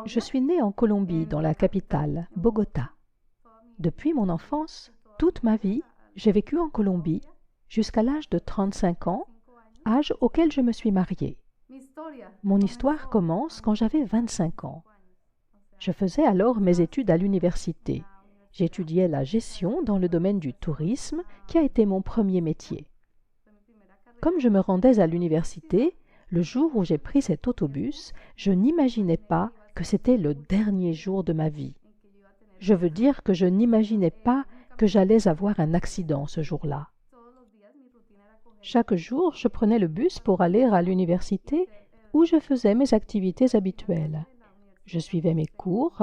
Je suis née en Colombie, dans la capitale, Bogota. Depuis mon enfance, toute ma vie, j'ai vécu en Colombie jusqu'à l'âge de 35 ans, âge auquel je me suis mariée. Mon histoire commence quand j'avais 25 ans. Je faisais alors mes études à l'université. J'étudiais la gestion dans le domaine du tourisme, qui a été mon premier métier. Comme je me rendais à l'université, le jour où j'ai pris cet autobus, je n'imaginais pas que c'était le dernier jour de ma vie. Je veux dire que je n'imaginais pas que j'allais avoir un accident ce jour-là. Chaque jour, je prenais le bus pour aller à l'université où je faisais mes activités habituelles. Je suivais mes cours,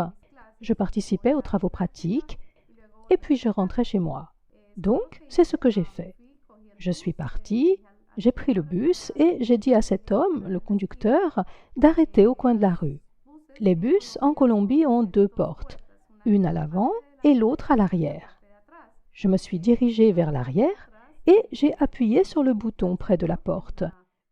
je participais aux travaux pratiques et puis je rentrais chez moi. Donc, c'est ce que j'ai fait. Je suis partie, j'ai pris le bus et j'ai dit à cet homme, le conducteur, d'arrêter au coin de la rue. Les bus en Colombie ont 2 portes, une à l'avant et l'autre à l'arrière. Je me suis dirigée vers l'arrière et j'ai appuyé sur le bouton près de la porte,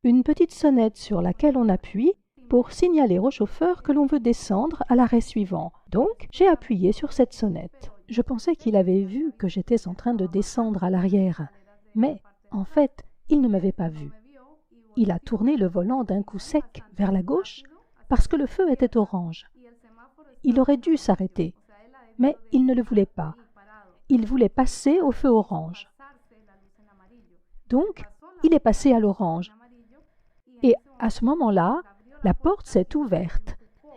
une petite sonnette sur laquelle on appuie pour signaler au chauffeur que l'on veut descendre à l'arrêt suivant. Donc, j'ai appuyé sur cette sonnette. Je pensais qu'il avait vu que j'étais en train de descendre à l'arrière, mais en fait, il ne m'avait pas vu. Il a tourné le volant d'un coup sec vers la gauche parce que le feu était orange. Il aurait dû s'arrêter, mais il ne le voulait pas. Il voulait passer au feu orange. Donc, il est passé à l'orange. Et à ce moment-là, la porte s'est ouverte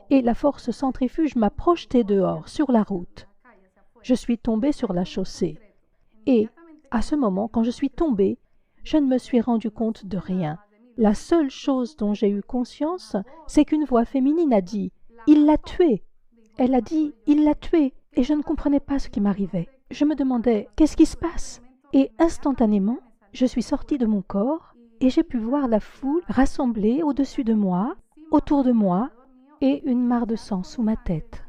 et la force centrifuge m'a projeté dehors, sur la route. Je suis tombée sur la chaussée. Et à ce moment, quand je suis tombée, je ne me suis rendu compte de rien. La seule chose dont j'ai eu conscience, c'est qu'une voix féminine a dit « Il l'a tué ». Elle a dit « Il l'a tué » et je ne comprenais pas ce qui m'arrivait. Je me demandais « Qu'est-ce qui se passe ?» Et instantanément, je suis sortie de mon corps et j'ai pu voir la foule rassemblée au-dessus de moi, autour de moi, et une mare de sang sous ma tête.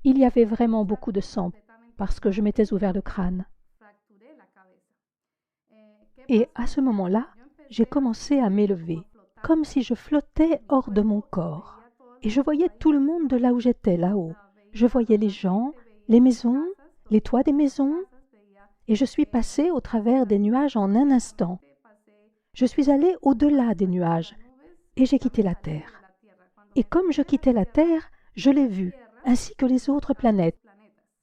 Il y avait vraiment beaucoup de sang parce que je m'étais ouvert le crâne. Et à ce moment-là, j'ai commencé à m'élever, comme si je flottais hors de mon corps. Et je voyais tout le monde de là où j'étais, là-haut. Je voyais les gens, les maisons, les toits des maisons, et je suis passée au travers des nuages en un instant. Je suis allée au-delà des nuages, et j'ai quitté la Terre. Et comme je quittais la Terre, je l'ai vue, ainsi que les autres planètes.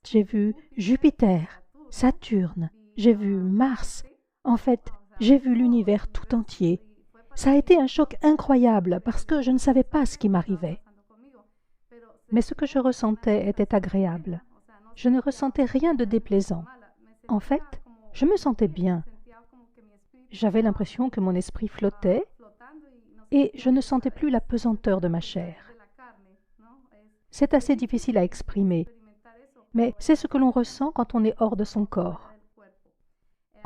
J'ai vu Jupiter, Saturne, j'ai vu Mars. En fait, j'ai vu l'univers tout entier. Ça a été un choc incroyable parce que je ne savais pas ce qui m'arrivait. Mais ce que je ressentais était agréable. Je ne ressentais rien de déplaisant. En fait, je me sentais bien. J'avais l'impression que mon esprit flottait et je ne sentais plus la pesanteur de ma chair. C'est assez difficile à exprimer, mais c'est ce que l'on ressent quand on est hors de son corps.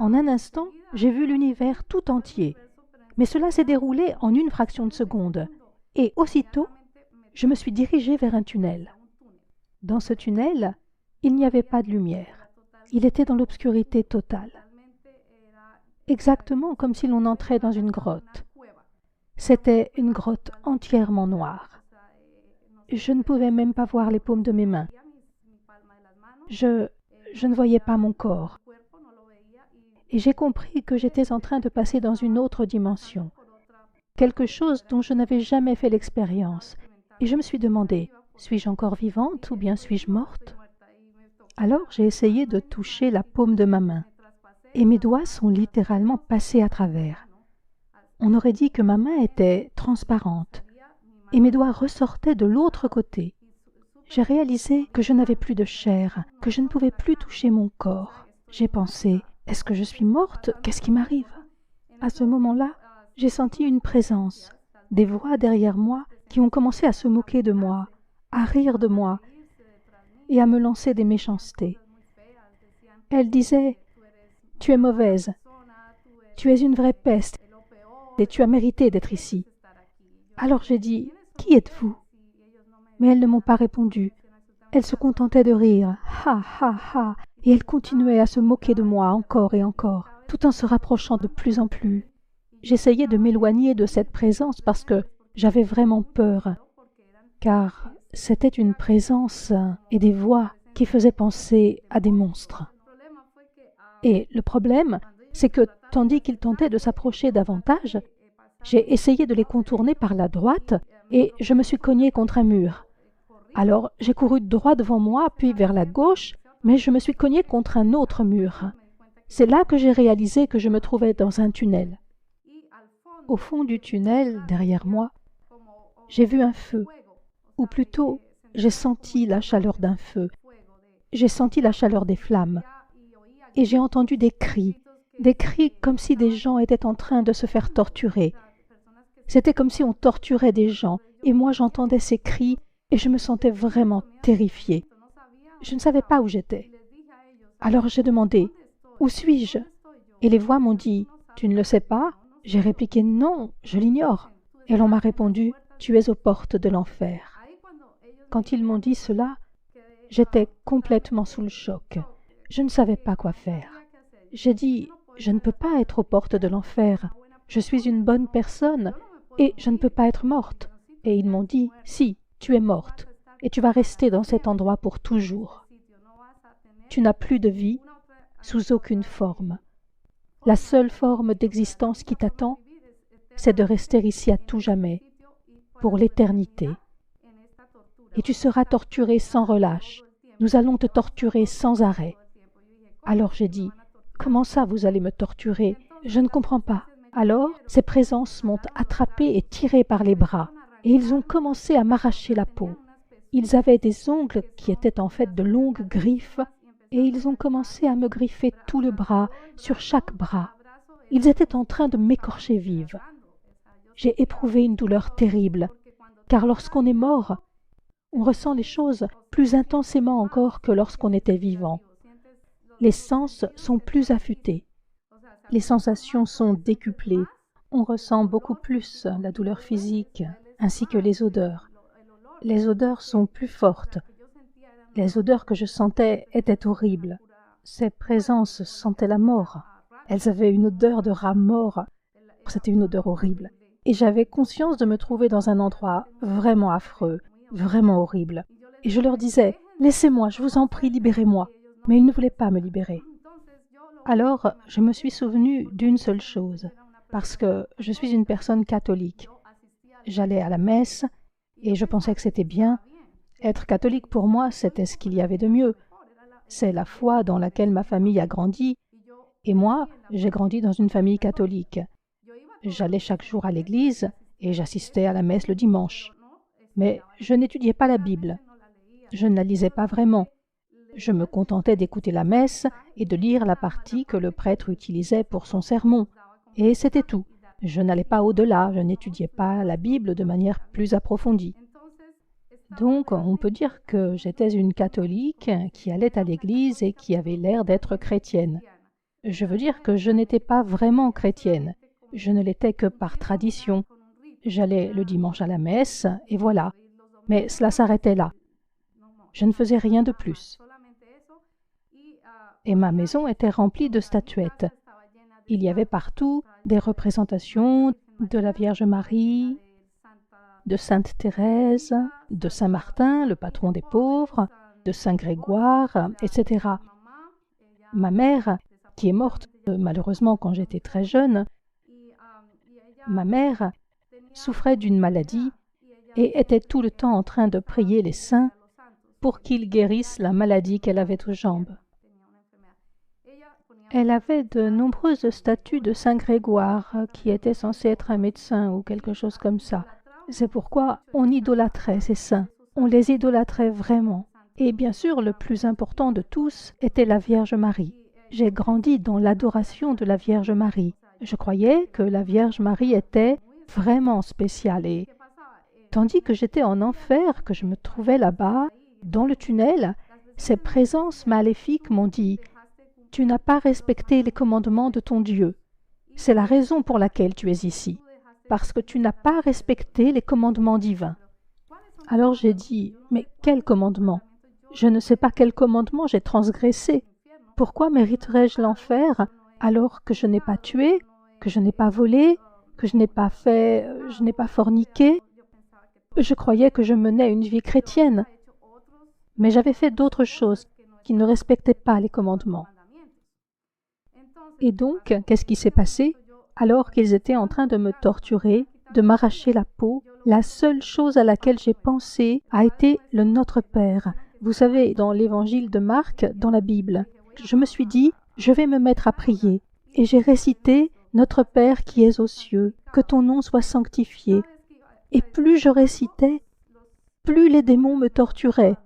En un instant, j'ai vu l'univers tout entier, mais cela s'est déroulé en une fraction de seconde, et aussitôt, je me suis dirigée vers un tunnel. Dans ce tunnel, il n'y avait pas de lumière. Il était dans l'obscurité totale. Exactement comme si l'on entrait dans une grotte. C'était une grotte entièrement noire. Je ne pouvais même pas voir les paumes de mes mains. Je ne voyais pas mon corps. Et j'ai compris que j'étais en train de passer dans une autre dimension, quelque chose dont je n'avais jamais fait l'expérience. Et je me suis demandé, suis-je encore vivante ou bien suis-je morte? Alors j'ai essayé de toucher la paume de ma main, et mes doigts sont littéralement passés à travers. On aurait dit que ma main était transparente, et mes doigts ressortaient de l'autre côté. J'ai réalisé que je n'avais plus de chair, que je ne pouvais plus toucher mon corps. J'ai pensé, est-ce que je suis morte? Qu'est-ce qui m'arrive? À ce moment-là, j'ai senti une présence, des voix derrière moi qui ont commencé à se moquer de moi, à rire de moi et à me lancer des méchancetés. Elles disaient « Tu es mauvaise, tu es une vraie peste et tu as mérité d'être ici. » Alors j'ai dit « Qui êtes-vous » Mais elles ne m'ont pas répondu. Elles se contentaient de rire « Ha, ha, ha » et elles continuaient à se moquer de moi encore et encore, tout en se rapprochant de plus en plus. J'essayais de m'éloigner de cette présence parce que j'avais vraiment peur. car c'était une présence et des voix qui faisaient penser à des monstres. Et le problème, c'est que tandis qu'ils tentaient de s'approcher davantage, j'ai essayé de les contourner par la droite et je me suis cogné contre un mur. Alors j'ai couru droit devant moi, puis vers la gauche, mais je me suis cogné contre un autre mur. C'est là que j'ai réalisé que je me trouvais dans un tunnel. Au fond du tunnel, derrière moi, j'ai vu un feu, ou plutôt, j'ai senti la chaleur d'un feu. J'ai senti la chaleur des flammes. Et j'ai entendu des cris comme si des gens étaient en train de se faire torturer. C'était comme si on torturait des gens, et moi j'entendais ces cris, et je me sentais vraiment terrifiée. Je ne savais pas où j'étais. Alors j'ai demandé, « Où suis-je » Et les voix m'ont dit, « Tu ne le sais pas ?» J'ai répliqué, « Non, je l'ignore. » Et l'on m'a répondu, « Tu es aux portes de l'enfer. » Quand ils m'ont dit cela, j'étais complètement sous le choc. Je ne savais pas quoi faire. J'ai dit, « Je ne peux pas être aux portes de l'enfer. Je suis une bonne personne et je ne peux pas être morte. » Et ils m'ont dit, « Si, tu es morte et tu vas rester dans cet endroit pour toujours. Tu n'as plus de vie sous aucune forme. La seule forme d'existence qui t'attend, c'est de rester ici à tout jamais, pour l'éternité. Et tu seras torturé sans relâche. Nous allons te torturer sans arrêt. » Alors j'ai dit, « Comment ça vous allez me torturer? Je ne comprends pas. » Alors ces présences m'ont attrapé et tiré par les bras, et ils ont commencé à m'arracher la peau. Ils avaient des ongles qui étaient en fait de longues griffes, et ils ont commencé à me griffer tout le bras, sur chaque bras. Ils étaient en train de m'écorcher vive. J'ai éprouvé une douleur terrible, car lorsqu'on est mort, on ressent les choses plus intensément encore que lorsqu'on était vivant. Les sens sont plus affûtés. Les sensations sont décuplées. On ressent beaucoup plus la douleur physique, ainsi que les odeurs. Les odeurs sont plus fortes. Les odeurs que je sentais étaient horribles. Ces présences sentaient la mort. Elles avaient une odeur de rat mort. C'était une odeur horrible. Et j'avais conscience de me trouver dans un endroit vraiment affreux, vraiment horrible. Et je leur disais, « Laissez-moi, je vous en prie, libérez-moi. » Mais ils ne voulaient pas me libérer. Alors, je me suis souvenue d'une seule chose, parce que je suis une personne catholique. J'allais à la messe et je pensais que c'était bien. Être catholique pour moi, c'était ce qu'il y avait de mieux. C'est la foi dans laquelle ma famille a grandi. Et moi, j'ai grandi dans une famille catholique. J'allais chaque jour à l'église et j'assistais à la messe le dimanche. Mais je n'étudiais pas la Bible. Je ne la lisais pas vraiment. Je me contentais d'écouter la messe et de lire la partie que le prêtre utilisait pour son sermon. Et c'était tout. Je n'allais pas au-delà, je n'étudiais pas la Bible de manière plus approfondie. Donc, on peut dire que j'étais une catholique qui allait à l'église et qui avait l'air d'être chrétienne. Je veux dire que je n'étais pas vraiment chrétienne. Je ne l'étais que par tradition. J'allais le dimanche à la messe, et voilà. Mais cela s'arrêtait là. Je ne faisais rien de plus. Et ma maison était remplie de statuettes. Il y avait partout des représentations de la Vierge Marie, de Sainte Thérèse, de Saint Martin, le patron des pauvres, de Saint Grégoire, etc. Ma mère, qui est morte malheureusement quand j'étais très jeune, ma mère souffrait d'une maladie et était tout le temps en train de prier les saints pour qu'ils guérissent la maladie qu'elle avait aux jambes. Elle avait de nombreuses statues de Saint Grégoire, qui était censé être un médecin ou quelque chose comme ça. C'est pourquoi on idolâtrait ces saints. On les idolâtrait vraiment. Et bien sûr, le plus important de tous était la Vierge Marie. J'ai grandi dans l'adoration de la Vierge Marie. Je croyais que la Vierge Marie était vraiment spéciale. Et tandis que j'étais en enfer, que je me trouvais là-bas, dans le tunnel, ces présences maléfiques m'ont dit « Tu n'as pas respecté les commandements de ton Dieu. C'est la raison pour laquelle tu es ici, parce que tu n'as pas respecté les commandements divins. » Alors j'ai dit « Mais quel commandement? Je ne sais pas quel commandement j'ai transgressé. Pourquoi mériterais-je l'enfer alors que je n'ai pas tué, que je n'ai pas volé, que je n'ai pas forniqué? Je croyais que je menais une vie chrétienne, mais j'avais fait d'autres choses qui ne respectaient pas les commandements. Et donc, qu'est-ce qui s'est passé? Alors qu'ils étaient en train de me torturer, de m'arracher la peau, la seule chose à laquelle j'ai pensé a été le Notre Père. Vous savez, dans l'évangile de Marc, dans la Bible, je me suis dit, je vais me mettre à prier. Et j'ai récité « Notre Père qui es aux cieux, que ton nom soit sanctifié ». Et plus je récitais, plus les démons me torturaient.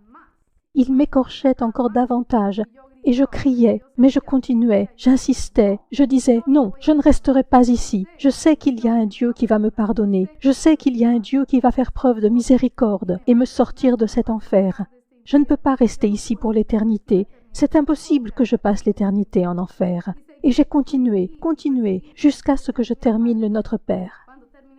Ils m'écorchaient encore davantage. Et je criais, mais je continuais, j'insistais, je disais « Non, je ne resterai pas ici. Je sais qu'il y a un Dieu qui va me pardonner. Je sais qu'il y a un Dieu qui va faire preuve de miséricorde et me sortir de cet enfer. Je ne peux pas rester ici pour l'éternité. C'est impossible que je passe l'éternité en enfer. » Et j'ai continué, jusqu'à ce que je termine le Notre Père.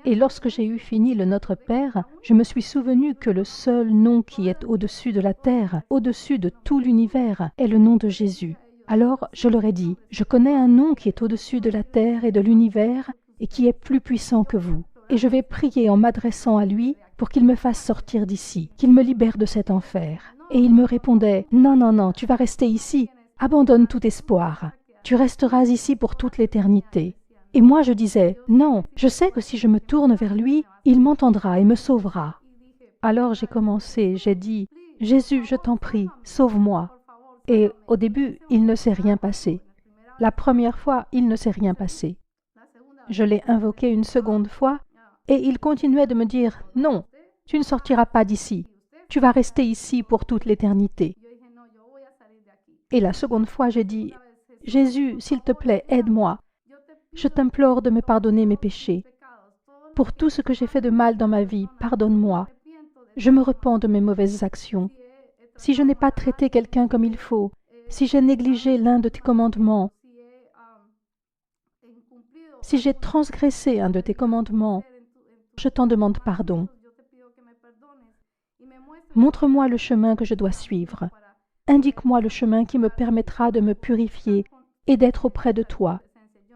Et lorsque j'ai eu fini le Notre Père, je me suis souvenu que le seul nom qui est au-dessus de la terre, au-dessus de tout l'univers, est le nom de Jésus. Alors je leur ai dit, je connais un nom qui est au-dessus de la terre et de l'univers et qui est plus puissant que vous. Et je vais prier en m'adressant à lui pour qu'il me fasse sortir d'ici, qu'il me libère de cet enfer. Et il me répondait, non, non, non, tu vas rester ici, abandonne tout espoir. Tu resteras ici pour toute l'éternité. Et moi je disais, non, je sais que si je me tourne vers lui, il m'entendra et me sauvera. Alors j'ai commencé, j'ai dit, Jésus, je t'en prie, sauve-moi. Et au début, il ne s'est rien passé. La première fois, il ne s'est rien passé. Je l'ai invoqué une seconde fois, et il continuait de me dire, non, tu ne sortiras pas d'ici, tu vas rester ici pour toute l'éternité. Et la seconde fois, j'ai dit, Jésus, s'il te plaît, aide-moi. Je t'implore de me pardonner mes péchés. Pour tout ce que j'ai fait de mal dans ma vie, pardonne-moi. Je me repens de mes mauvaises actions. Si je n'ai pas traité quelqu'un comme il faut, si j'ai négligé l'un de tes commandements, si j'ai transgressé un de tes commandements, je t'en demande pardon. Montre-moi le chemin que je dois suivre. Indique-moi le chemin qui me permettra de me purifier et d'être auprès de toi.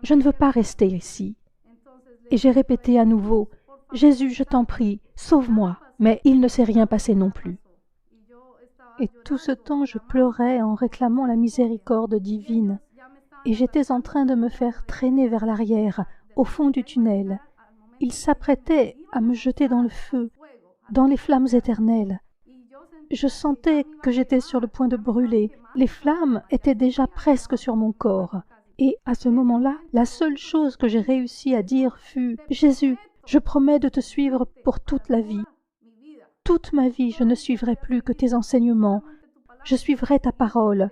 Je ne veux pas rester ici. Et j'ai répété à nouveau, Jésus, je t'en prie, sauve-moi. Mais il ne s'est rien passé non plus. Et tout ce temps, je pleurais en réclamant la miséricorde divine. Et j'étais en train de me faire traîner vers l'arrière, au fond du tunnel. Il s'apprêtait à me jeter dans le feu, dans les flammes éternelles. Je sentais que j'étais sur le point de brûler. Les flammes étaient déjà presque sur mon corps. Et à ce moment-là, la seule chose que j'ai réussi à dire fut « Jésus, je promets de te suivre pour toute la vie. Toute ma vie, je ne suivrai plus que tes enseignements. Je suivrai ta parole.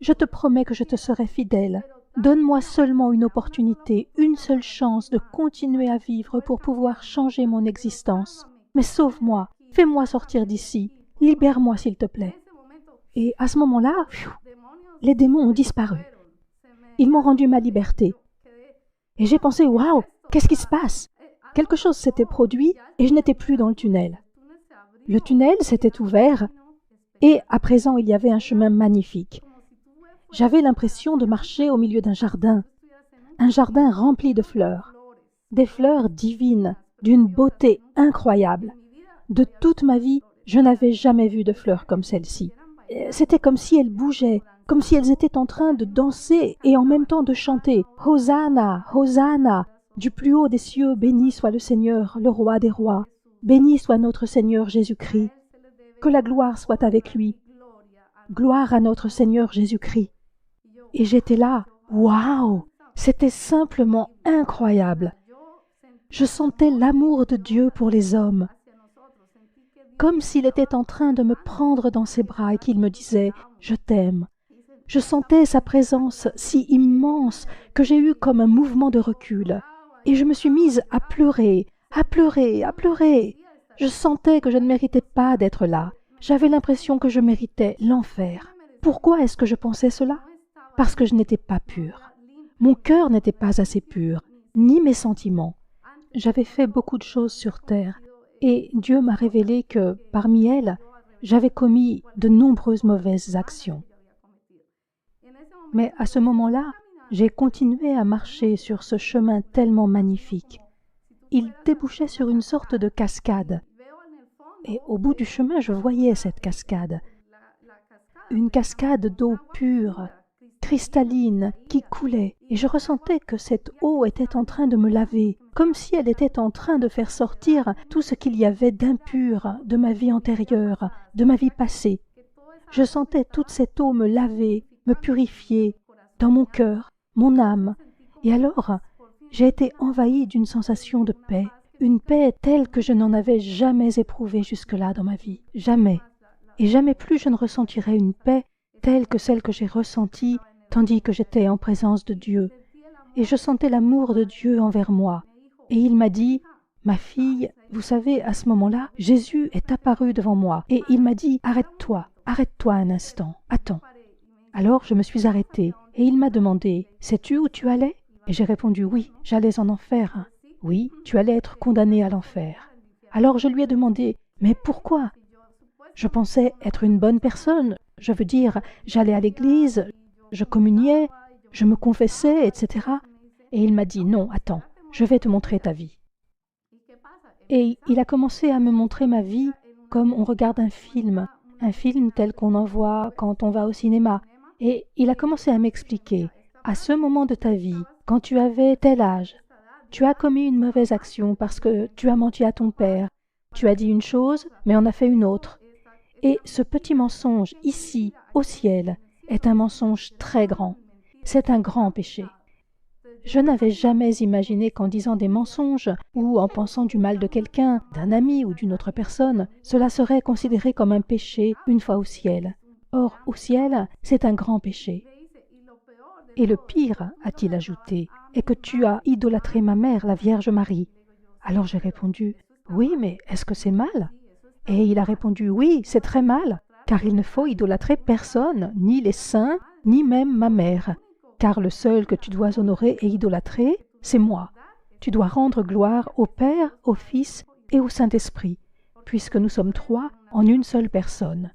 Je te promets que je te serai fidèle. Donne-moi seulement une opportunité, une seule chance de continuer à vivre pour pouvoir changer mon existence. Mais sauve-moi, fais-moi sortir d'ici, libère-moi s'il te plaît. » Et à ce moment-là, les démons ont disparu. Ils m'ont rendu ma liberté. Et j'ai pensé, waouh, qu'est-ce qui se passe? Quelque chose s'était produit et je n'étais plus dans le tunnel. Le tunnel s'était ouvert et à présent il y avait un chemin magnifique. J'avais l'impression de marcher au milieu d'un jardin rempli de fleurs, des fleurs divines, d'une beauté incroyable. De toute ma vie, je n'avais jamais vu de fleurs comme celle-ci. C'était comme si elles bougeaient, comme si elles étaient en train de danser et en même temps de chanter « Hosanna, Hosanna !» Du plus haut des cieux, béni soit le Seigneur, le roi des rois. Béni soit notre Seigneur Jésus-Christ. Que la gloire soit avec lui. Gloire à notre Seigneur Jésus-Christ. Et j'étais là, waouh! C'était simplement incroyable. Je sentais l'amour de Dieu pour les hommes, comme s'il était en train de me prendre dans ses bras et qu'il me disait « Je t'aime ». Je sentais sa présence si immense que j'ai eu comme un mouvement de recul. Et je me suis mise à pleurer, à pleurer, à pleurer. Je sentais que je ne méritais pas d'être là. J'avais l'impression que je méritais l'enfer. Pourquoi est-ce que je pensais cela? Parce que je n'étais pas pure. Mon cœur n'était pas assez pur, ni mes sentiments. J'avais fait beaucoup de choses sur terre, et Dieu m'a révélé que, parmi elles, j'avais commis de nombreuses mauvaises actions. Mais à ce moment-là, j'ai continué à marcher sur ce chemin tellement magnifique. Il débouchait sur une sorte de cascade. Et au bout du chemin, je voyais cette cascade. Une cascade d'eau pure, cristalline, qui coulait. Et je ressentais que cette eau était en train de me laver, comme si elle était en train de faire sortir tout ce qu'il y avait d'impur de ma vie antérieure, de ma vie passée. Je sentais toute cette eau me laver, me purifier, dans mon cœur, mon âme. Et alors, j'ai été envahie d'une sensation de paix, une paix telle que je n'en avais jamais éprouvée jusque-là dans ma vie. Jamais. Et jamais plus je ne ressentirai une paix telle que celle que j'ai ressentie tandis que j'étais en présence de Dieu. Et je sentais l'amour de Dieu envers moi. Et il m'a dit, « Ma fille, vous savez, à ce moment-là, Jésus est apparu devant moi. Et il m'a dit, « Arrête-toi un instant, attends. » Alors je me suis arrêtée et il m'a demandé, « Sais-tu où tu allais ?» Et j'ai répondu, « Oui, j'allais en enfer. » « Oui, tu allais être condamné à l'enfer. » Alors je lui ai demandé, « Mais pourquoi ?» Je pensais être une bonne personne, je veux dire, j'allais à l'église, je communiais, je me confessais, etc. Et il m'a dit, « Non, attends, je vais te montrer ta vie. » Et il a commencé à me montrer ma vie comme on regarde un film tel qu'on en voit quand on va au cinéma. Et il a commencé à m'expliquer, « À ce moment de ta vie, quand tu avais tel âge, tu as commis une mauvaise action parce que tu as menti à ton père. Tu as dit une chose, mais en as fait une autre. Et ce petit mensonge, ici, au ciel, est un mensonge très grand. C'est un grand péché. » Je n'avais jamais imaginé qu'en disant des mensonges ou en pensant du mal de quelqu'un, d'un ami ou d'une autre personne, cela serait considéré comme un péché une fois au ciel. Or, au ciel, c'est un grand péché. Et le pire, a-t-il ajouté, est que tu as idolâtré ma mère, la Vierge Marie. Alors j'ai répondu, « Oui, mais est-ce que c'est mal ?» Et il a répondu, « Oui, c'est très mal, car il ne faut idolâtrer personne, ni les saints, ni même ma mère. Car le seul que tu dois honorer et idolâtrer, c'est moi. Tu dois rendre gloire au Père, au Fils et au Saint-Esprit, puisque nous sommes trois en une seule personne. »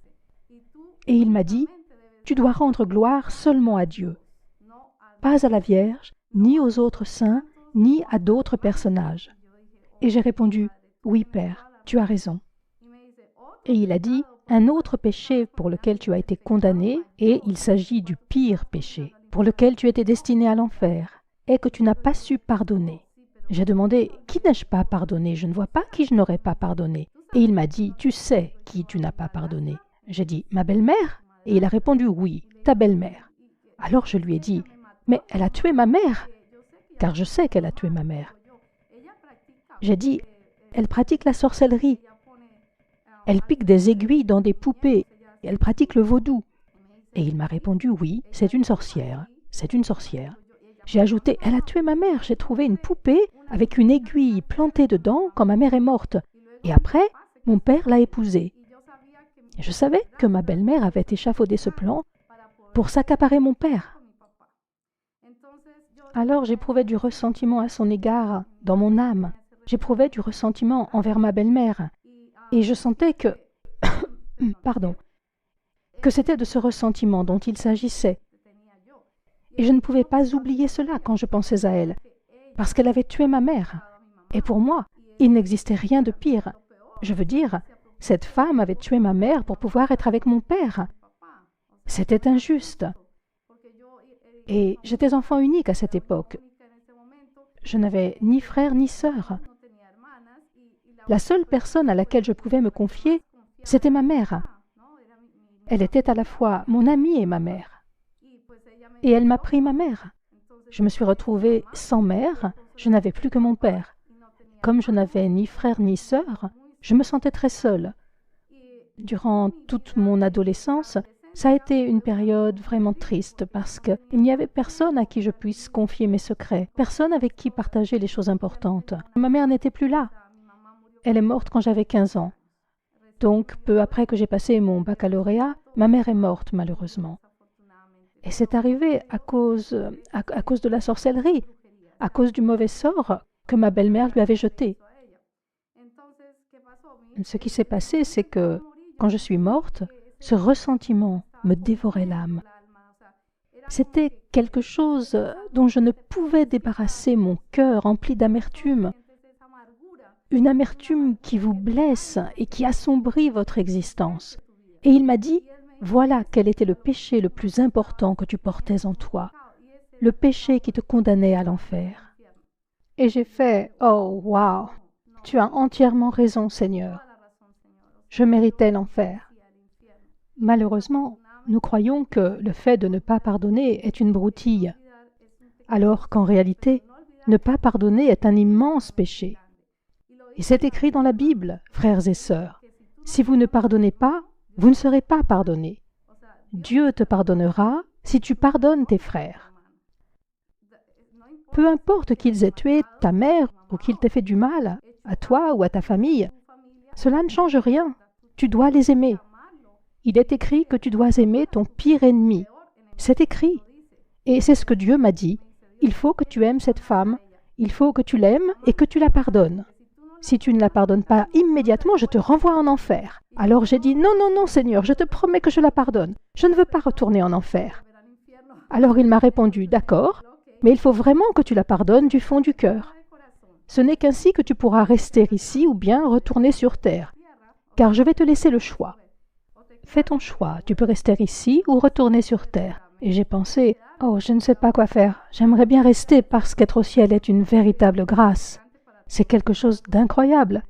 Et il m'a dit, « Tu dois rendre gloire seulement à Dieu, pas à la Vierge, ni aux autres saints, ni à d'autres personnages. » Et j'ai répondu, « Oui, Père, tu as raison. » Et il a dit, « Un autre péché pour lequel tu as été condamné, et il s'agit du pire péché, pour lequel tu étais destiné à l'enfer, est que tu n'as pas su pardonner. » J'ai demandé, « Qui n'ai-je pas pardonné? Je ne vois pas qui je n'aurais pas pardonné. » Et il m'a dit, « Tu sais qui tu n'as pas pardonné. » J'ai dit, « Ma belle-mère ?» Et il a répondu, « Oui, ta belle-mère. » Alors je lui ai dit, « Mais elle a tué ma mère, car je sais qu'elle a tué ma mère. » J'ai dit, « Elle pratique la sorcellerie. Elle pique des aiguilles dans des poupées. Elle pratique le vaudou. » Et il m'a répondu, « Oui, c'est une sorcière. C'est une sorcière. » J'ai ajouté, « Elle a tué ma mère. J'ai trouvé une poupée avec une aiguille plantée dedans quand ma mère est morte. Et après, mon père l'a épousée. » Je savais que ma belle-mère avait échafaudé ce plan pour s'accaparer mon père. Alors j'éprouvais du ressentiment à son égard dans mon âme. J'éprouvais du ressentiment envers ma belle-mère. Et je sentais que... pardon, que c'était de ce ressentiment dont il s'agissait. Et je ne pouvais pas oublier cela quand je pensais à elle, parce qu'elle avait tué ma mère. Et pour moi, il n'existait rien de pire. Je veux dire, cette femme avait tué ma mère pour pouvoir être avec mon père. C'était injuste. Et j'étais enfant unique à cette époque. Je n'avais ni frère ni sœur. La seule personne à laquelle je pouvais me confier, c'était ma mère. Elle était à la fois mon amie et ma mère. Et elle m'a pris ma mère. Je me suis retrouvée sans mère, je n'avais plus que mon père. Comme je n'avais ni frère ni sœur, je me sentais très seule. Durant toute mon adolescence, ça a été une période vraiment triste parce qu'il n'y avait personne à qui je puisse confier mes secrets, personne avec qui partager les choses importantes. Ma mère n'était plus là. Elle est morte quand j'avais 15 ans. Donc, peu après que j'ai passé mon baccalauréat, ma mère est morte malheureusement. Et c'est arrivé à cause de la sorcellerie, à cause du mauvais sort que ma belle-mère lui avait jeté. Ce qui s'est passé, c'est que quand je suis morte, ce ressentiment me dévorait l'âme. C'était quelque chose dont je ne pouvais débarrasser mon cœur rempli d'amertume. une amertume qui vous blesse et qui assombrit votre existence. Et il m'a dit, voilà quel était le péché le plus important que tu portais en toi, le péché qui te condamnait à l'enfer. Et j'ai fait, oh, wow, tu as entièrement raison, Seigneur. Je méritais l'enfer. Malheureusement, nous croyons que le fait de ne pas pardonner est une broutille, alors qu'en réalité, ne pas pardonner est un immense péché. Et c'est écrit dans la Bible, frères et sœurs. Si vous ne pardonnez pas, vous ne serez pas pardonnés. Dieu te pardonnera si tu pardonnes tes frères. Peu importe qu'ils aient tué ta mère ou qu'ils t'aient fait du mal, à toi ou à ta famille, cela ne change rien. Tu dois les aimer. Il est écrit que tu dois aimer ton pire ennemi. C'est écrit. Et c'est ce que Dieu m'a dit. Il faut que tu aimes cette femme. Il faut que tu l'aimes et que tu la pardonnes. Si tu ne la pardonnes pas immédiatement, je te renvoie en enfer. Alors j'ai dit, non, non, non, Seigneur, je te promets que je la pardonne. Je ne veux pas retourner en enfer. Alors il m'a répondu, d'accord, mais il faut vraiment que tu la pardonnes du fond du cœur. Ce n'est qu'ainsi que tu pourras rester ici ou bien retourner sur terre, car je vais te laisser le choix. Fais ton choix, tu peux rester ici ou retourner sur terre. Et j'ai pensé, oh, je ne sais pas quoi faire. J'aimerais bien rester parce qu'être au ciel est une véritable grâce. C'est quelque chose d'incroyable.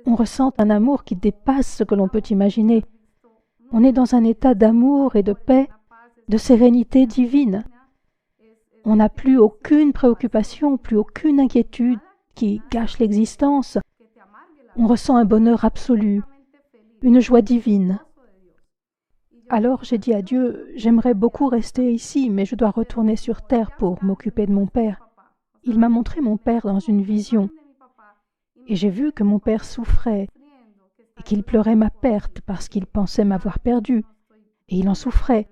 On ressent un amour qui dépasse ce que l'on peut imaginer. On est dans un état d'amour et de paix, de sérénité divine. On n'a plus aucune préoccupation, plus aucune inquiétude qui gâche l'existence. On ressent un bonheur absolu, une joie divine. Alors j'ai dit à Dieu, j'aimerais beaucoup rester ici, mais je dois retourner sur terre pour m'occuper de mon père. Il m'a montré mon père dans une vision. Et j'ai vu que mon père souffrait et qu'il pleurait ma perte parce qu'il pensait m'avoir perdu. Et il en souffrait.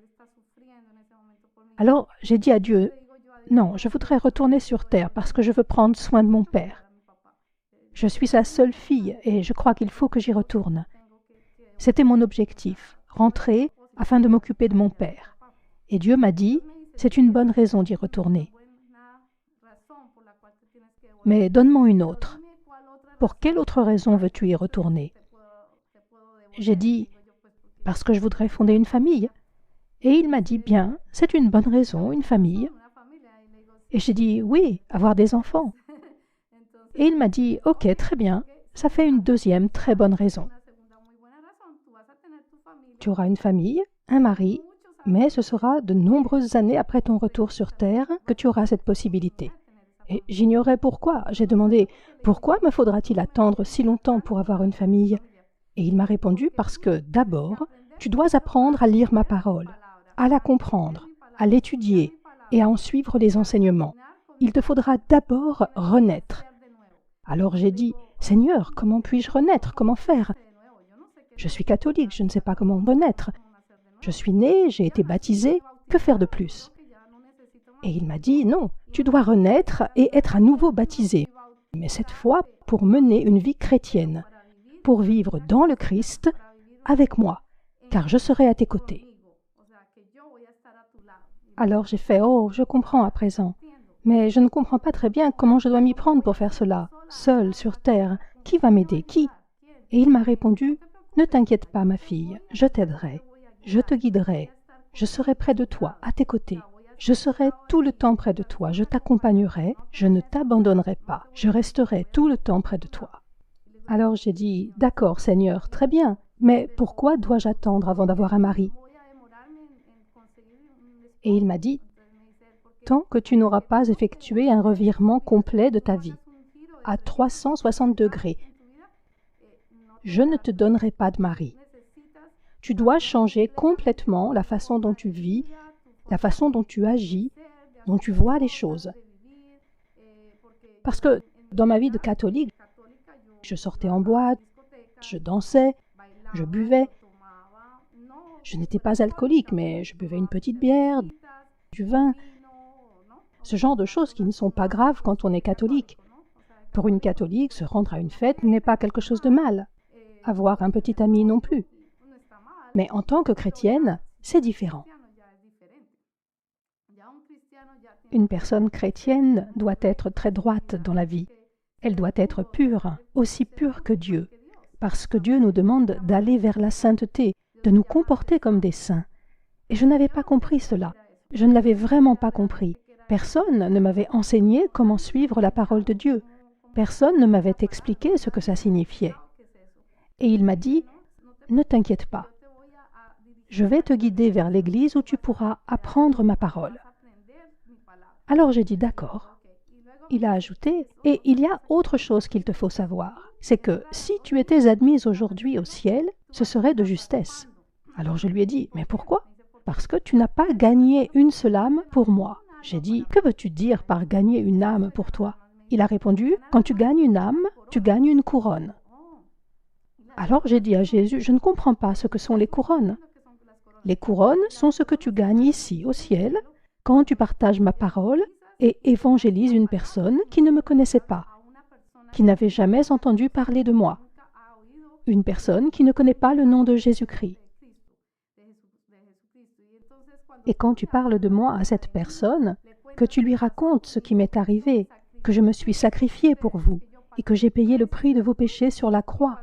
Alors j'ai dit à Dieu, non, je voudrais retourner sur terre parce que je veux prendre soin de mon père. Je suis sa seule fille et je crois qu'il faut que j'y retourne. C'était mon objectif, rentrer afin de m'occuper de mon père. Et Dieu m'a dit, c'est une bonne raison d'y retourner. Mais donne-moi une autre. Pour quelle autre raison veux-tu y retourner? J'ai dit, parce que je voudrais fonder une famille. Et il m'a dit, bien, c'est une bonne raison, une famille. Et j'ai dit, oui, avoir des enfants. Et il m'a dit, ok, très bien, ça fait une deuxième très bonne raison. Tu auras une famille, un mari, mais ce sera de nombreuses années après ton retour sur Terre que tu auras cette possibilité. Et j'ignorais pourquoi. J'ai demandé, pourquoi me faudra-t-il attendre si longtemps pour avoir une famille? Et il m'a répondu, parce que d'abord, tu dois apprendre à lire ma parole, à la comprendre, à l'étudier et à en suivre les enseignements. Il te faudra d'abord renaître. Alors j'ai dit, Seigneur, comment puis-je renaître? Comment faire? Je suis catholique, je ne sais pas comment renaître. Je suis né, j'ai été baptisé, que faire de plus? Et il m'a dit, non, tu dois renaître et être à nouveau baptisé, mais cette fois pour mener une vie chrétienne, pour vivre dans le Christ avec moi, car je serai à tes côtés. Alors j'ai fait, oh, je comprends à présent, mais je ne comprends pas très bien comment je dois m'y prendre pour faire cela, seul sur terre. Qui va m'aider? Qui? Et il m'a répondu, ne t'inquiète pas, ma fille, je t'aiderai, je te guiderai, je serai près de toi, à tes côtés. Je serai tout le temps près de toi, je t'accompagnerai, je ne t'abandonnerai pas, je resterai tout le temps près de toi. Alors j'ai dit, d'accord Seigneur, très bien, mais pourquoi dois-je attendre avant d'avoir un mari? Et il m'a dit, tant que tu n'auras pas effectué un revirement complet de ta vie, à 360 degrés, je ne te donnerai pas de mari. Tu dois changer complètement la façon dont tu vis, la façon dont tu agis, dont tu vois les choses. Parce que dans ma vie de catholique, je sortais en boîte, je dansais, je buvais. Je n'étais pas alcoolique, mais je buvais une petite bière, du vin. Ce genre de choses qui ne sont pas graves quand on est catholique. Pour une catholique, se rendre à une fête n'est pas quelque chose de mal. Avoir un petit ami non plus. Mais en tant que chrétienne, c'est différent. Une personne chrétienne doit être très droite dans la vie. Elle doit être pure, aussi pure que Dieu, parce que Dieu nous demande d'aller vers la sainteté, de nous comporter comme des saints. Et je n'avais pas compris cela. Je ne l'avais vraiment pas compris. Personne ne m'avait enseigné comment suivre la parole de Dieu. Personne ne m'avait expliqué ce que ça signifiait. Et il m'a dit, « Ne t'inquiète pas. Je vais te guider vers l'église où tu pourras apprendre ma parole. » Alors j'ai dit, « D'accord. » Il a ajouté, « Et il y a autre chose qu'il te faut savoir. C'est que si tu étais admise aujourd'hui au ciel, ce serait de justesse. » Alors je lui ai dit, « Mais pourquoi ? » « Parce que tu n'as pas gagné une seule âme pour moi. » J'ai dit, « Que veux-tu dire par gagner une âme pour toi ?» Il a répondu, « Quand tu gagnes une âme, tu gagnes une couronne. » Alors j'ai dit à Jésus, « Je ne comprends pas ce que sont les couronnes. » Les couronnes sont ce que tu gagnes ici, au ciel, quand tu partages ma parole et évangélises une personne qui ne me connaissait pas, qui n'avait jamais entendu parler de moi, une personne qui ne connaît pas le nom de Jésus-Christ. Et quand tu parles de moi à cette personne, que tu lui racontes ce qui m'est arrivé, que je me suis sacrifié pour vous et que j'ai payé le prix de vos péchés sur la croix,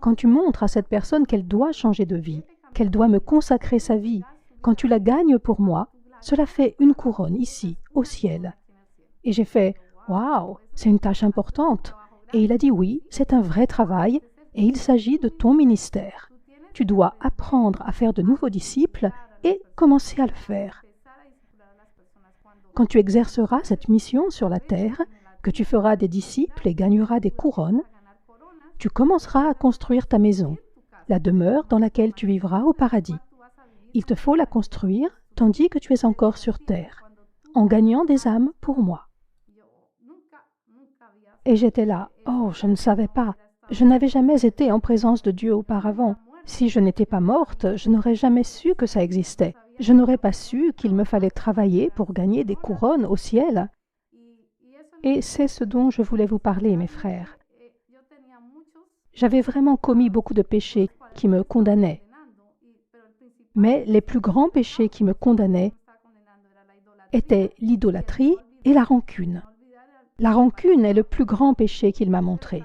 quand tu montres à cette personne qu'elle doit changer de vie, qu'elle doit me consacrer sa vie, quand tu la gagnes pour moi, cela fait une couronne ici, au ciel. Et j'ai fait « Waouh, c'est une tâche importante !» Et il a dit « Oui, c'est un vrai travail et il s'agit de ton ministère. Tu dois apprendre à faire de nouveaux disciples et commencer à le faire. Quand tu exerceras cette mission sur la terre, que tu feras des disciples et gagneras des couronnes, tu commenceras à construire ta maison, la demeure dans laquelle tu vivras au paradis. Il te faut la construire tandis que tu es encore sur terre, en gagnant des âmes pour moi. » Et j'étais là, « Oh, je ne savais pas. Je n'avais jamais été en présence de Dieu auparavant. Si je n'étais pas morte, je n'aurais jamais su que ça existait. Je n'aurais pas su qu'il me fallait travailler pour gagner des couronnes au ciel. » Et c'est ce dont je voulais vous parler, mes frères. J'avais vraiment commis beaucoup de péchés qui me condamnaient. Mais les plus grands péchés qui me condamnaient étaient l'idolâtrie et la rancune. La rancune est le plus grand péché qu'il m'a montré.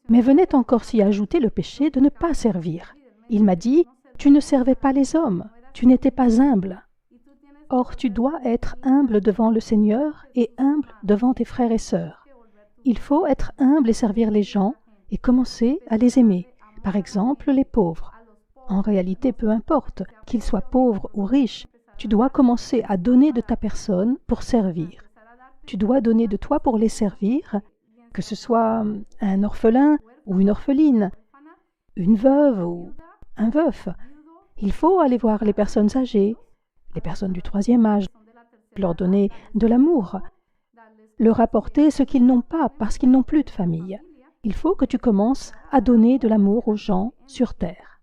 Mais venait encore s'y ajouter le péché de ne pas servir. Il m'a dit, « Tu ne servais pas les hommes, tu n'étais pas humble. Or, tu dois être humble devant le Seigneur et humble devant tes frères et sœurs. Il faut être humble et servir les gens et commencer à les aimer. Par exemple, les pauvres. En réalité, peu importe, qu'ils soient pauvres ou riches, tu dois commencer à donner de ta personne pour servir. Tu dois donner de toi pour les servir, que ce soit un orphelin ou une orpheline, une veuve ou un veuf. Il faut aller voir les personnes âgées, les personnes du 3e âge, leur donner de l'amour, leur apporter ce qu'ils n'ont pas parce qu'ils n'ont plus de famille. Il faut que tu commences à donner de l'amour aux gens sur terre.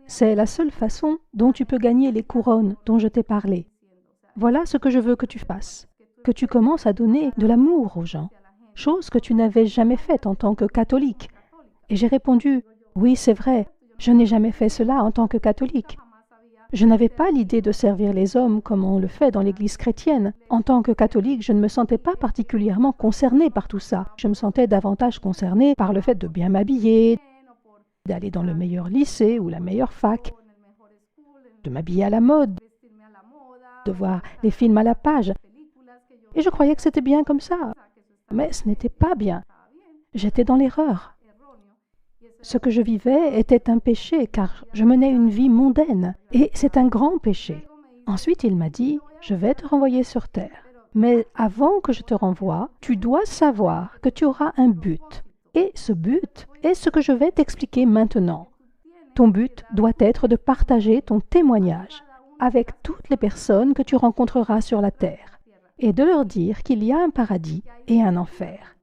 C'est la seule façon dont tu peux gagner les couronnes dont je t'ai parlé. Voilà ce que je veux que tu fasses, que tu commences à donner de l'amour aux gens, chose que tu n'avais jamais faite en tant que catholique. Et j'ai répondu, « Oui, c'est vrai, je n'ai jamais fait cela en tant que catholique. Je n'avais pas l'idée de servir les hommes comme on le fait dans l'Église chrétienne. En tant que catholique, je ne me sentais pas particulièrement concernée par tout ça. Je me sentais davantage concernée par le fait de bien m'habiller, d'aller dans le meilleur lycée ou la meilleure fac, de m'habiller à la mode, de voir les films à la page. Et je croyais que c'était bien comme ça. Mais ce n'était pas bien. J'étais dans l'erreur. Ce que je vivais était un péché, car je menais une vie mondaine, et c'est un grand péché. Ensuite, il m'a dit, « Je vais te renvoyer sur terre. Mais avant que je te renvoie, tu dois savoir que tu auras un but. Et ce but est ce que je vais t'expliquer maintenant. Ton but doit être de partager ton témoignage avec toutes les personnes que tu rencontreras sur la terre, et de leur dire qu'il y a un paradis et un enfer,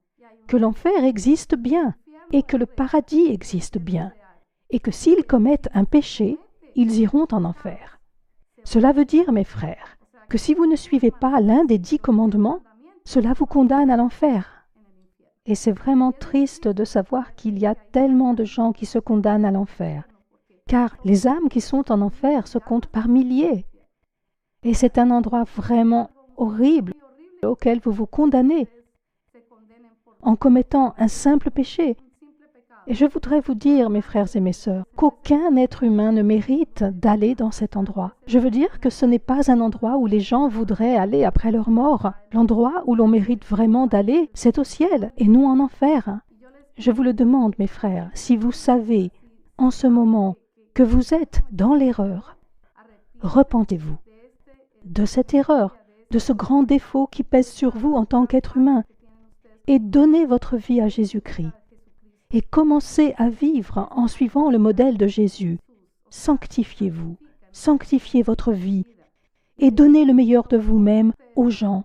que l'enfer existe bien, et que le paradis existe bien, et que s'ils commettent un péché, ils iront en enfer. Cela veut dire, mes frères, que si vous ne suivez pas l'un des 10 commandements, cela vous condamne à l'enfer. Et c'est vraiment triste de savoir qu'il y a tellement de gens qui se condamnent à l'enfer, car les âmes qui sont en enfer se comptent par milliers. Et c'est un endroit vraiment horrible auquel vous vous condamnez. en commettant un simple péché. Et je voudrais vous dire, mes frères et mes sœurs, qu'aucun être humain ne mérite d'aller dans cet endroit. Je veux dire que ce n'est pas un endroit où les gens voudraient aller après leur mort. L'endroit où l'on mérite vraiment d'aller, c'est au ciel et non en enfer. Je vous le demande, mes frères, si vous savez en ce moment que vous êtes dans l'erreur, repentez-vous de cette erreur, de ce grand défaut qui pèse sur vous en tant qu'être humain, et donnez votre vie à Jésus-Christ. Et commencez à vivre en suivant le modèle de Jésus. Sanctifiez-vous, sanctifiez votre vie, et donnez le meilleur de vous-même aux gens.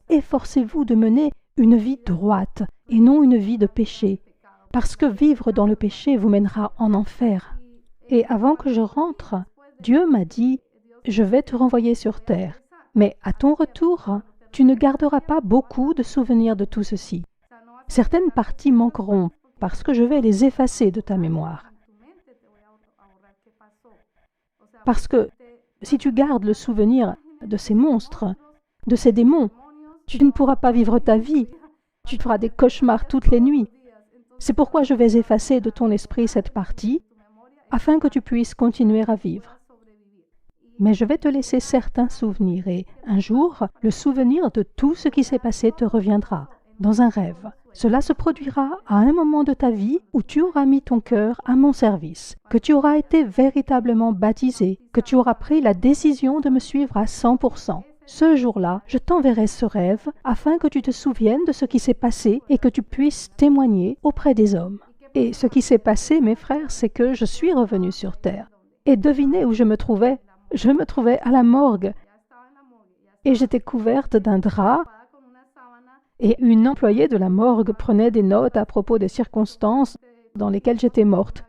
Efforcez-vous de mener une vie droite et non une vie de péché, parce que vivre dans le péché vous mènera en enfer. Et avant que je rentre, Dieu m'a dit, « Je vais te renvoyer sur terre, mais à ton retour, tu ne garderas pas beaucoup de souvenirs de tout ceci. Certaines parties manqueront, parce que je vais les effacer de ta mémoire. Parce que si tu gardes le souvenir de ces monstres, de ces démons, tu ne pourras pas vivre ta vie. Tu feras des cauchemars toutes les nuits. C'est pourquoi je vais effacer de ton esprit cette partie, afin que tu puisses continuer à vivre. Mais je vais te laisser certains souvenirs et, un jour, le souvenir de tout ce qui s'est passé te reviendra, dans un rêve. Cela se produira à un moment de ta vie où tu auras mis ton cœur à mon service, que tu auras été véritablement baptisé, que tu auras pris la décision de me suivre à 100%. Ce jour-là, je t'enverrai ce rêve afin que tu te souviennes de ce qui s'est passé et que tu puisses témoigner auprès des hommes. Et ce qui s'est passé, mes frères, c'est que je suis revenu sur terre. Et devinez où je me trouvais? Je me trouvais à la morgue. Et j'étais couverte d'un drap. Et une employée de la morgue prenait des notes à propos des circonstances dans lesquelles j'étais morte.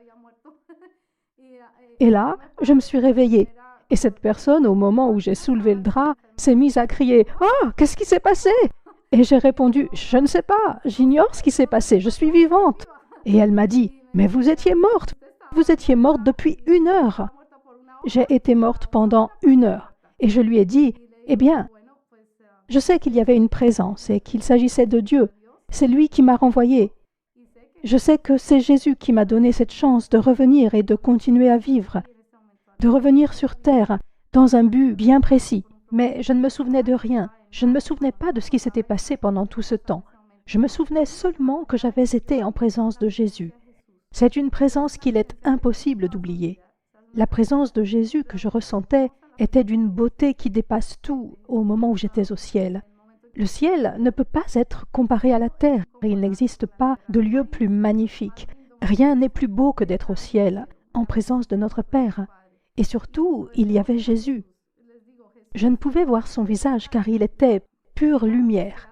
Et là, je me suis réveillée. Et cette personne, au moment où j'ai soulevé le drap, s'est mise à crier « Oh, qu'est-ce qui s'est passé ?» Et j'ai répondu « Je ne sais pas, j'ignore ce qui s'est passé, je suis vivante. » Et elle m'a dit « Mais vous étiez morte depuis 1 heure. » J'ai été morte pendant 1 heure. Et je lui ai dit « Eh bien, je sais qu'il y avait une présence et qu'il s'agissait de Dieu. C'est lui qui m'a renvoyée. Je sais que c'est Jésus qui m'a donné cette chance de revenir et de continuer à vivre, de revenir sur terre dans un but bien précis. Mais je ne me souvenais de rien. Je ne me souvenais pas de ce qui s'était passé pendant tout ce temps. Je me souvenais seulement que j'avais été en présence de Jésus. C'est une présence qu'il est impossible d'oublier. La présence de Jésus que je ressentais était d'une beauté qui dépasse tout au moment où j'étais au ciel. Le ciel ne peut pas être comparé à la terre. Il n'existe pas de lieu plus magnifique. Rien n'est plus beau que d'être au ciel, en présence de notre Père. Et surtout, il y avait Jésus. Je ne pouvais voir son visage car il était pure lumière.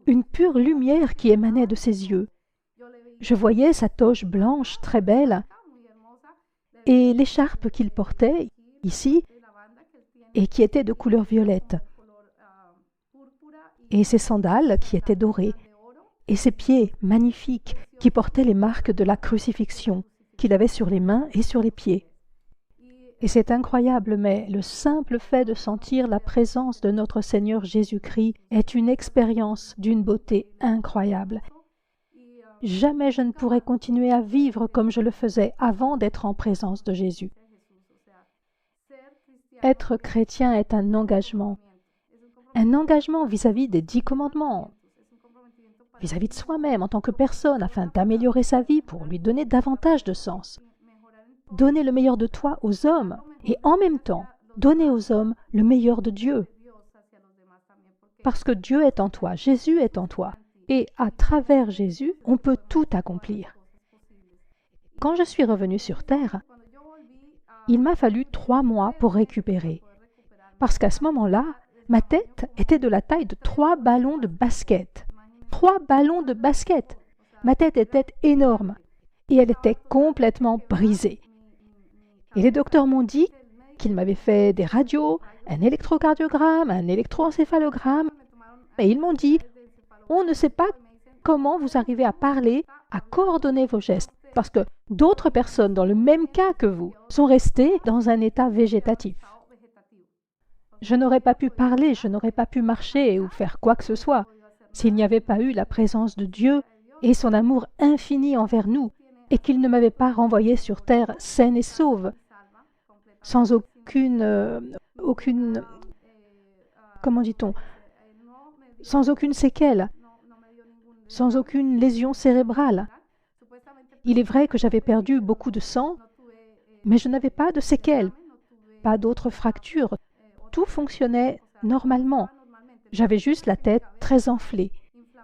Une pure lumière qui émanait de ses yeux. Je voyais sa toge blanche très belle et l'écharpe qu'il portait ici et qui était de couleur violette, et ses sandales qui étaient dorées, et ses pieds magnifiques qui portaient les marques de la crucifixion qu'il avait sur les mains et sur les pieds. Et c'est incroyable, mais le simple fait de sentir la présence de notre Seigneur Jésus-Christ est une expérience d'une beauté incroyable. Jamais je ne pourrais continuer à vivre comme je le faisais avant d'être en présence de Jésus. Être chrétien est un engagement vis-à-vis des 10 commandements, vis-à-vis de soi-même en tant que personne, afin d'améliorer sa vie pour lui donner davantage de sens. Donner le meilleur de toi aux hommes et en même temps, donner aux hommes le meilleur de Dieu. Parce que Dieu est en toi, Jésus est en toi. Et à travers Jésus, on peut tout accomplir. Quand je suis revenue sur terre, il m'a fallu 3 mois pour récupérer. Parce qu'à ce moment-là, ma tête était de la taille de 3 ballons de basket. 3 ballons de basket! Ma tête était énorme et elle était complètement brisée. Et les docteurs m'ont dit qu'ils m'avaient fait des radios, un électrocardiogramme, un électroencéphalogramme. Et ils m'ont dit « On ne sait pas comment vous arrivez à parler, à coordonner vos gestes. » Parce que d'autres personnes dans le même cas que vous sont restées dans un état végétatif. Je n'aurais pas pu parler, je n'aurais pas pu marcher ou faire quoi que ce soit. s'il n'y avait pas eu la présence de Dieu et son amour infini envers nous, et qu'il ne m'avait pas renvoyé sur terre saine et sauve, sans comment dit-on, sans aucune séquelle, sans aucune lésion cérébrale. Il est vrai que j'avais perdu beaucoup de sang, mais je n'avais pas de séquelles, pas d'autres fractures. Tout fonctionnait normalement. J'avais juste la tête très enflée.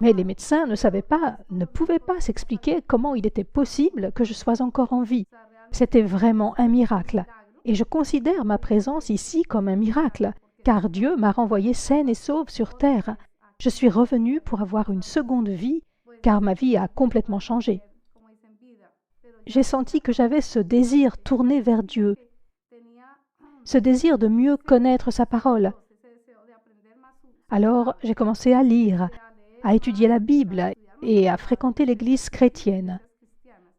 Mais les médecins ne pouvaient pas s'expliquer comment il était possible que je sois encore en vie. C'était vraiment un miracle. Et je considère ma présence ici comme un miracle, car Dieu m'a renvoyée saine et sauve sur terre. Je suis revenue pour avoir une seconde vie, car ma vie a complètement changé. J'ai senti que j'avais ce désir tourné vers Dieu, ce désir de mieux connaître sa parole. Alors, j'ai commencé à lire, à étudier la Bible et à fréquenter l'Église chrétienne.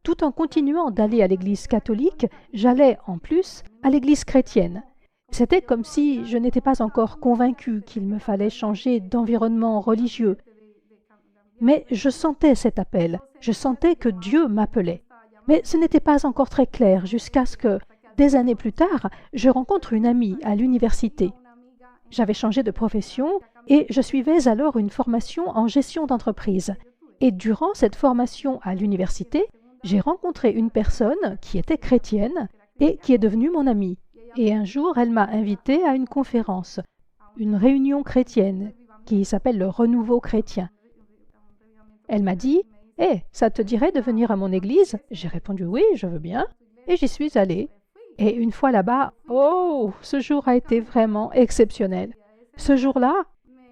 Tout en continuant d'aller à l'Église catholique, j'allais en plus à l'Église chrétienne. C'était comme si je n'étais pas encore convaincue qu'il me fallait changer d'environnement religieux. Mais je sentais cet appel, je sentais que Dieu m'appelait. Mais ce n'était pas encore très clair jusqu'à ce que, des années plus tard, je rencontre une amie à l'université. J'avais changé de profession et je suivais alors une formation en gestion d'entreprise. Et durant cette formation à l'université, j'ai rencontré une personne qui était chrétienne et qui est devenue mon amie. Et un jour, elle m'a invitée à une conférence, une réunion chrétienne qui s'appelle le Renouveau chrétien. Elle m'a dit « Hé, ça te dirait de venir à mon église ?» J'ai répondu « Oui, je veux bien. » Et j'y suis allée. Et une fois là-bas, oh, ce jour a été vraiment exceptionnel. Ce jour-là,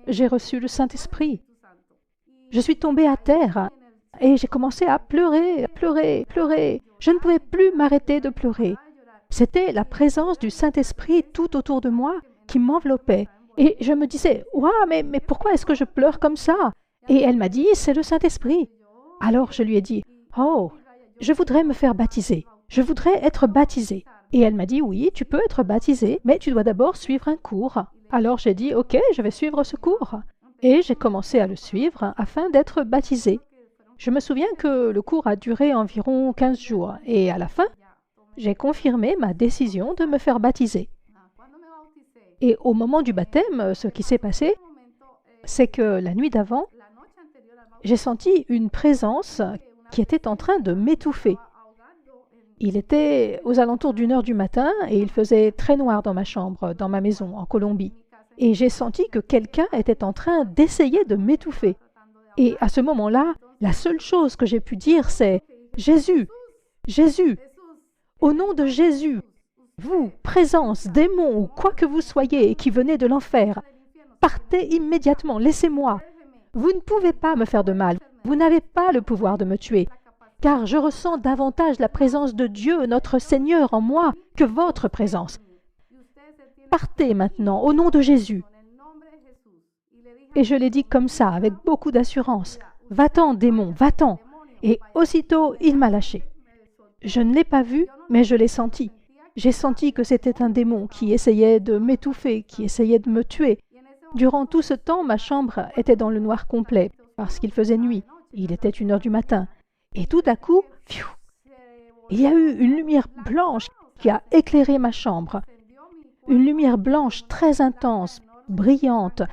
j'ai reçu le Saint-Esprit. Je suis tombée à terre et j'ai commencé à pleurer, pleurer, pleurer. Je ne pouvais plus m'arrêter de pleurer. C'était la présence du Saint-Esprit tout autour de moi qui m'enveloppait. Et je me disais, « Ouah, mais pourquoi est-ce que je pleure comme ça ?» Et elle m'a dit, « C'est le Saint-Esprit. » Alors je lui ai dit, « Oh, je voudrais me faire baptiser. Je voudrais être baptisée. » Et elle m'a dit, « Oui, tu peux être baptisée, mais tu dois d'abord suivre un cours. » Alors j'ai dit, « Ok, je vais suivre ce cours. » Et j'ai commencé à le suivre afin d'être baptisée. Je me souviens que le cours a duré environ 15 jours et à la fin, j'ai confirmé ma décision de me faire baptiser. Et au moment du baptême, ce qui s'est passé, c'est que la nuit d'avant, j'ai senti une présence qui était en train de m'étouffer. Il était aux alentours d'1 heure du matin et il faisait très noir dans ma chambre, dans ma maison, en Colombie. Et j'ai senti que quelqu'un était en train d'essayer de m'étouffer. Et à ce moment-là, la seule chose que j'ai pu dire, c'est « Jésus, Jésus, au nom de Jésus, vous, présence, démon ou quoi que vous soyez qui venez de l'enfer, partez immédiatement, laissez-moi. Vous ne pouvez pas me faire de mal, vous n'avez pas le pouvoir de me tuer, car je ressens davantage la présence de Dieu, notre Seigneur, en moi que votre présence. Partez maintenant, au nom de Jésus. » Et je l'ai dit comme ça, avec beaucoup d'assurance. « Va-t'en, démon, va-t'en !» Et aussitôt, il m'a lâché. Je ne l'ai pas vu, mais je l'ai senti. J'ai senti que c'était un démon qui essayait de m'étouffer, qui essayait de me tuer. Durant tout ce temps, ma chambre était dans le noir complet, parce qu'il faisait nuit. Il était 1 heure du matin. Et tout à coup, pfiou, il y a eu une lumière blanche qui a éclairé ma chambre. Une lumière blanche très intense, brillante.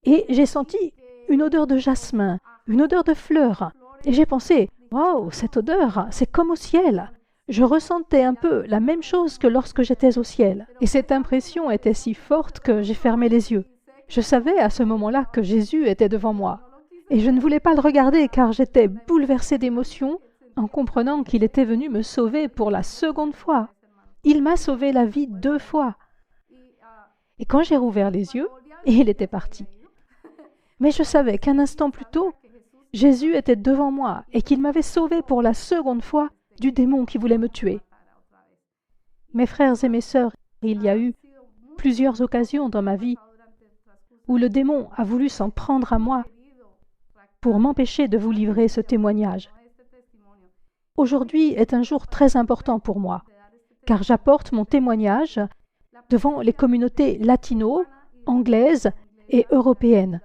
Et j'ai senti une odeur de jasmin, une odeur de fleurs. Et j'ai pensé, « Wow, cette odeur, c'est comme au ciel !» Je ressentais un peu la même chose que lorsque j'étais au ciel. Et cette impression était si forte que j'ai fermé les yeux. Je savais à ce moment-là que Jésus était devant moi. Et je ne voulais pas le regarder car j'étais bouleversée d'émotion en comprenant qu'il était venu me sauver pour la seconde fois. Il m'a sauvé la vie 2 fois. Et quand j'ai rouvert les yeux, il était parti. Mais je savais qu'un instant plus tôt, Jésus était devant moi et qu'il m'avait sauvé pour la seconde fois du démon qui voulait me tuer. Mes frères et mes sœurs, il y a eu plusieurs occasions dans ma vie où le démon a voulu s'en prendre à moi pour m'empêcher de vous livrer ce témoignage. Aujourd'hui est un jour très important pour moi, car j'apporte mon témoignage devant les communautés latino, anglaises et européennes.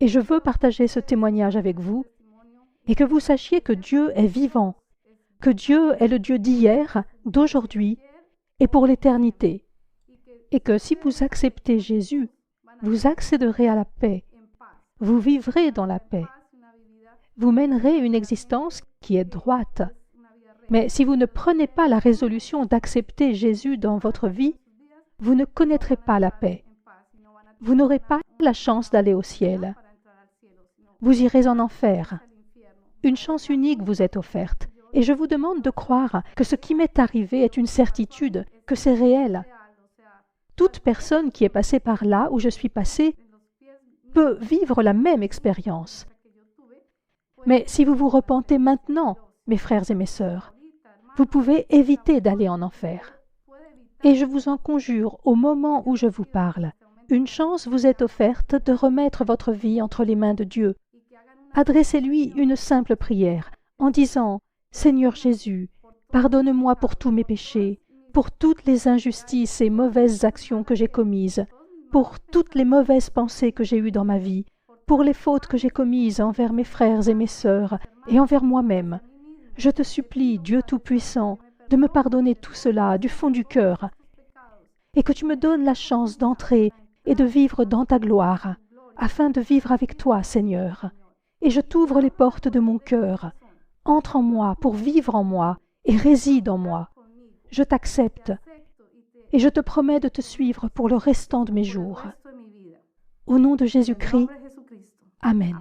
Et je veux partager ce témoignage avec vous et que vous sachiez que Dieu est vivant, que Dieu est le Dieu d'hier, d'aujourd'hui et pour l'éternité. Et que si vous acceptez Jésus, vous accéderez à la paix. Vous vivrez dans la paix. Vous mènerez une existence qui est droite. Mais si vous ne prenez pas la résolution d'accepter Jésus dans votre vie, vous ne connaîtrez pas la paix. Vous n'aurez pas la chance d'aller au ciel. Vous irez en enfer. Une chance unique vous est offerte. Et je vous demande de croire que ce qui m'est arrivé est une certitude, que c'est réel. Toute personne qui est passée par là où je suis passée peut vivre la même expérience. Mais si vous vous repentez maintenant, mes frères et mes sœurs, vous pouvez éviter d'aller en enfer. Et je vous en conjure, au moment où je vous parle, une chance vous est offerte de remettre votre vie entre les mains de Dieu. Adressez-lui une simple prière en disant « Seigneur Jésus, pardonne-moi pour tous mes péchés, pour toutes les injustices et mauvaises actions que j'ai commises, pour toutes les mauvaises pensées que j'ai eues dans ma vie, pour les fautes que j'ai commises envers mes frères et mes sœurs et envers moi-même. Je te supplie, Dieu Tout-Puissant, de me pardonner tout cela du fond du cœur et que tu me donnes la chance d'entrer et de vivre dans ta gloire, afin de vivre avec toi, Seigneur. Et je t'ouvre les portes de mon cœur. Entre en moi pour vivre en moi et réside en moi. Je t'accepte et je te promets de te suivre pour le restant de mes jours. Au nom de Jésus-Christ, Amen.